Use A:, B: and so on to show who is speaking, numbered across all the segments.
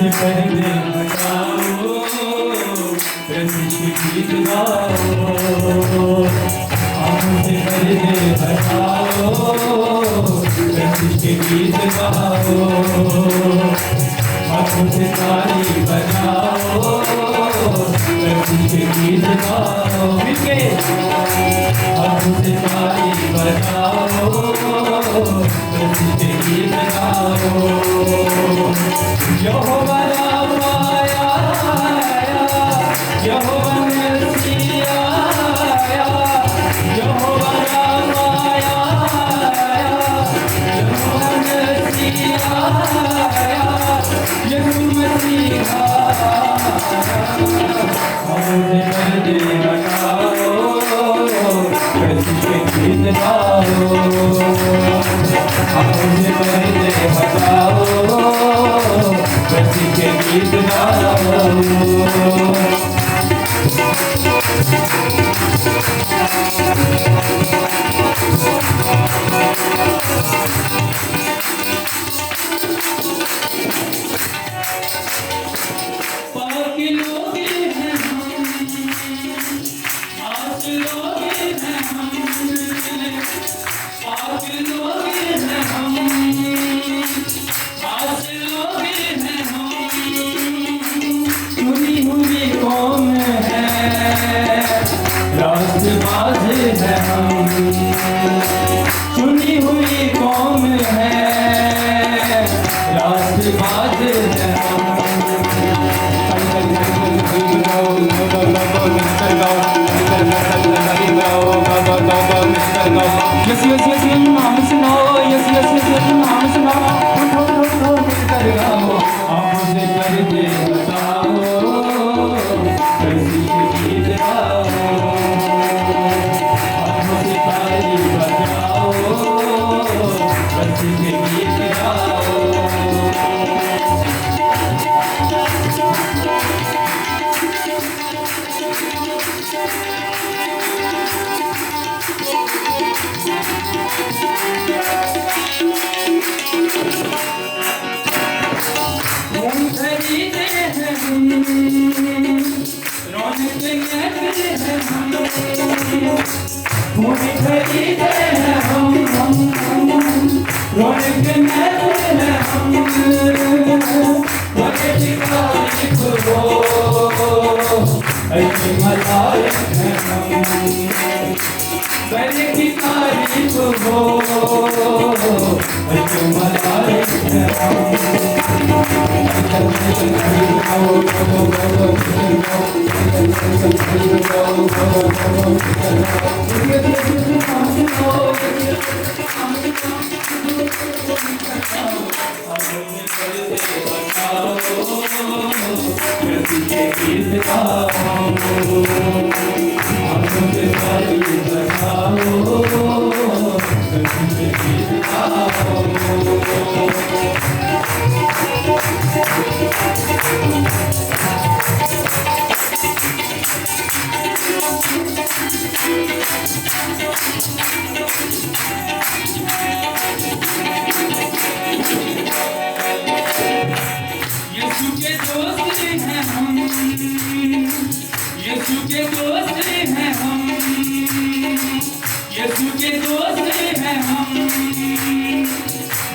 A: से पर्दे हटाओ, प्रतिष्ठित गीत गाओ। आँखों से पर्दे हटाओ, प्रतिष्ठित गीत गाओ। हाथों से ताली बजाओ, प्रतिष्ठित गीत गाओ। मिलके हाथों से ताली बजाओ, प्रतिष्ठित गीत गाओ। यहोवा रामा आया, यहोवा मसीहा आया, यहोवा रामा आया, यहोवा मसीहा आया, यहोवा मसीहा आया। हमसे पर्दे हटाओ, प्रतिष्ठित गीत गाओ। हमसे पर्दे हटाओ, प्रतिष्ठित गीत गाओ। चुनी हुई कौम है, राष्ट्रवाद है यस यस यस नाम सुनाओ, यस यस यस नाम सुनाओ। उठो उठो मिलकर गाओ, आँखों से पर्दे हटाओ, प्रतिष्ठित गीत गाओ। हाथों से ताली बजाओ, प्रतिष्ठित गीत गाओ। मोदी खरीदे हैं हम रौनक महफिल है हम। बजट का लिखो अच्छी मलाइक है हम। बजट की तारीफ हो अच्छी मलाइक है हम। यीशु के दोस्त हैं हम, यीशु के दोस्त हैं हम।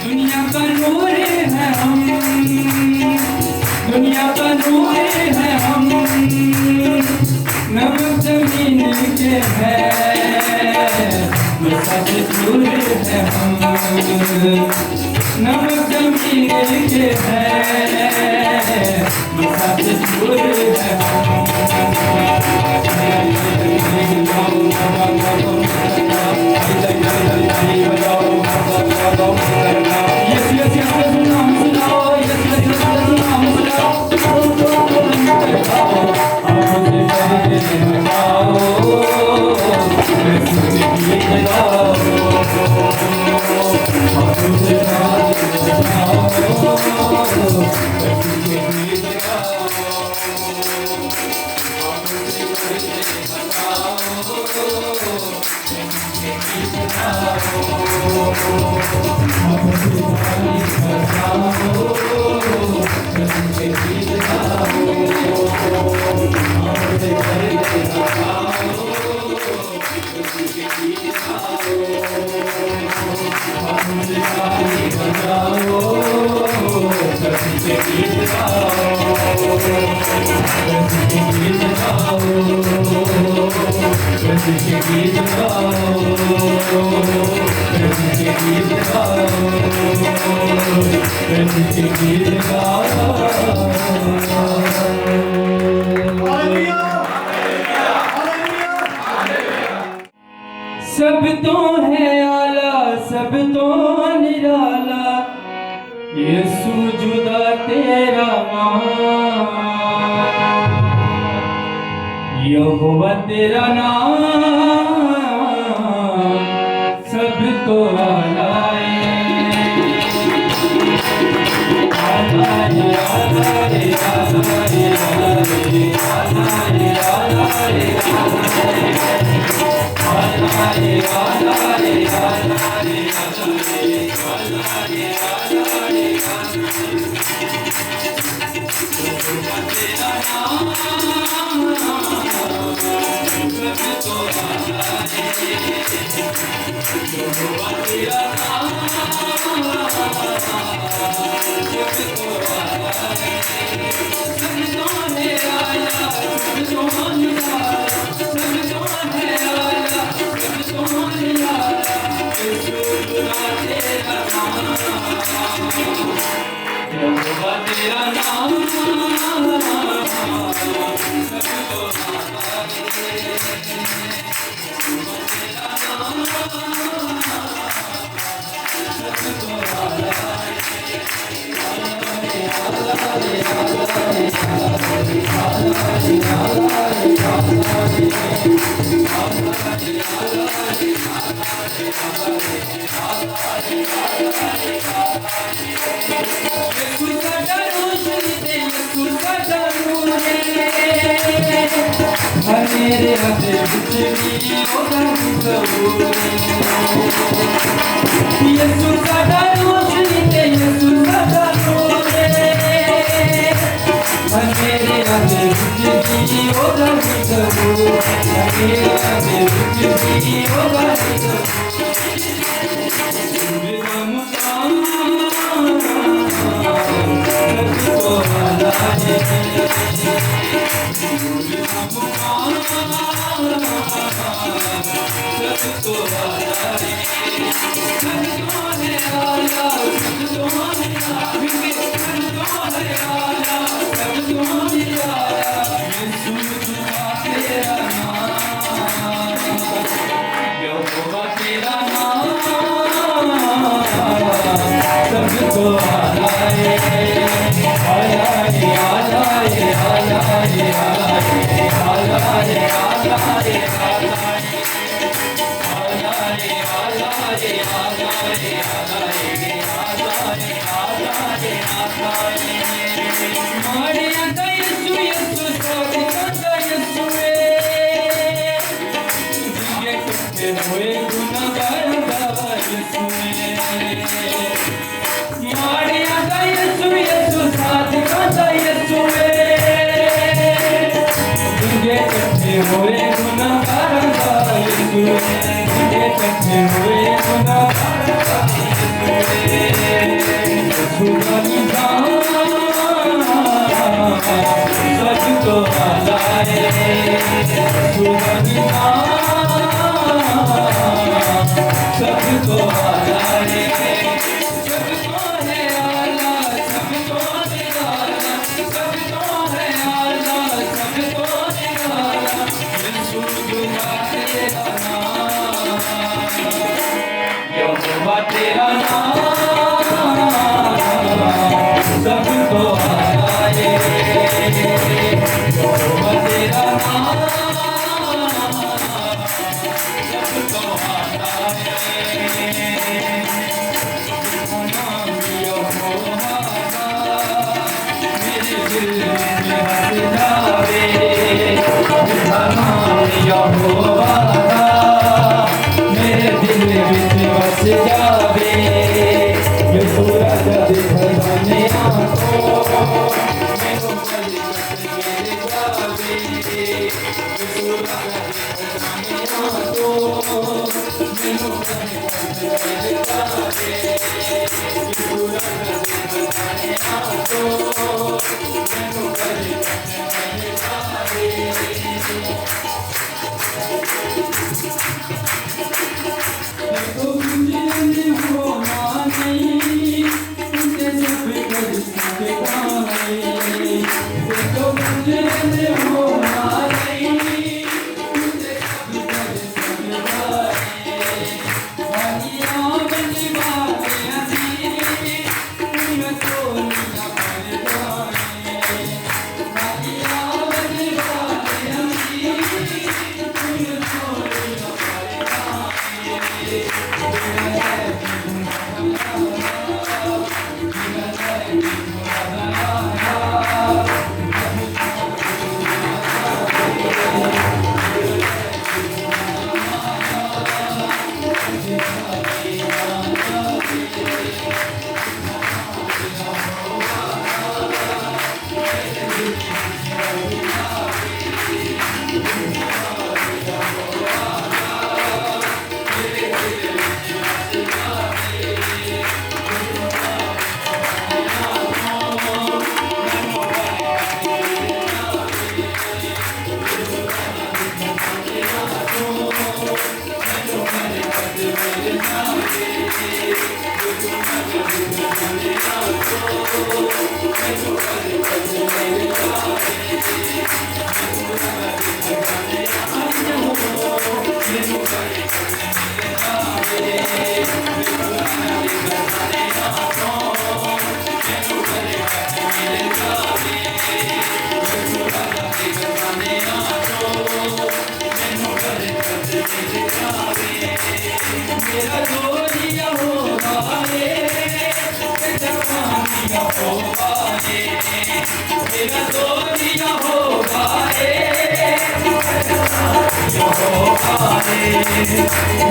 A: दुनिया का नूर है हम, दुनिया का नूर है हम। नमक जमीन के है सबसे दूर है हम। नमक जमीन के है सबसे दूर है हम। Thank you. प्रभु के गीत गाओ, प्रभु के गीत गाओ। सब तो है आला, सब तो निराला, यीशु जुदा तेरा मान, यहोवा तेरा नाम सब तो आला है, आला है, आला है, आला है, आला है, आला है, आला है, आला है, तेरा नाम मेरे हथे बिजली होगा सबूर, यीशु साडा रोशनी ते यीशु साडा नूर, मेरे हथे बिजली होगा सबूर, मेरे हथे बिजली होगा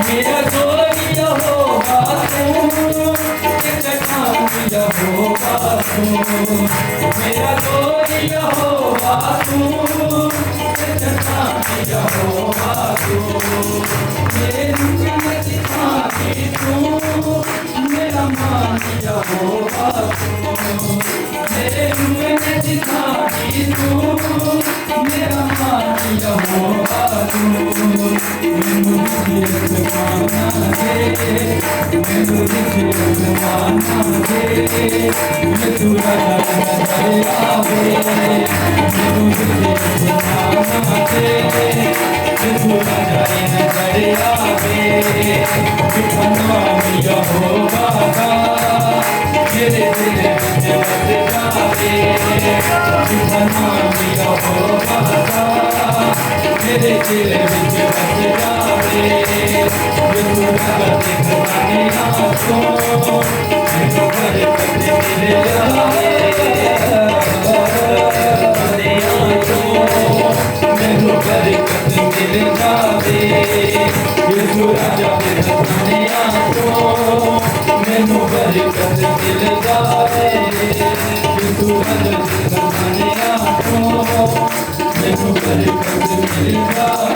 A: मेरा जोगी यहोवा तू, चट्टान यहोवा तू, मेरा जोगी यहोवा तू, चट्टान यहोवा तू, मेरे दुख में सिखाती तू, मेरा मान यहोवा तू, मेरे दुख में सिखाती तू, मेरा मान यहोवा तू, मैनू जिस माना दे, मैनू जिस माना दे, यीशु राजा नजर आवे, मैनू जिस माना दे, यीशु राजा नजर आवे, बिखरना यहोवा का मेरे दिल विच बस जावे, बिखरना यहोवा का मेरे दिल विच बस जावे, यीशु राजा दिखलाने आसो, मैनू बरकत मिल जावे, मैनू बरकत मिल जावे, यीशु राजा दिखलाने आसो, मैनू बरकत मिल जावे, यीशु राजा दिखलाने आसो, मैनू बरकत मिल जावे।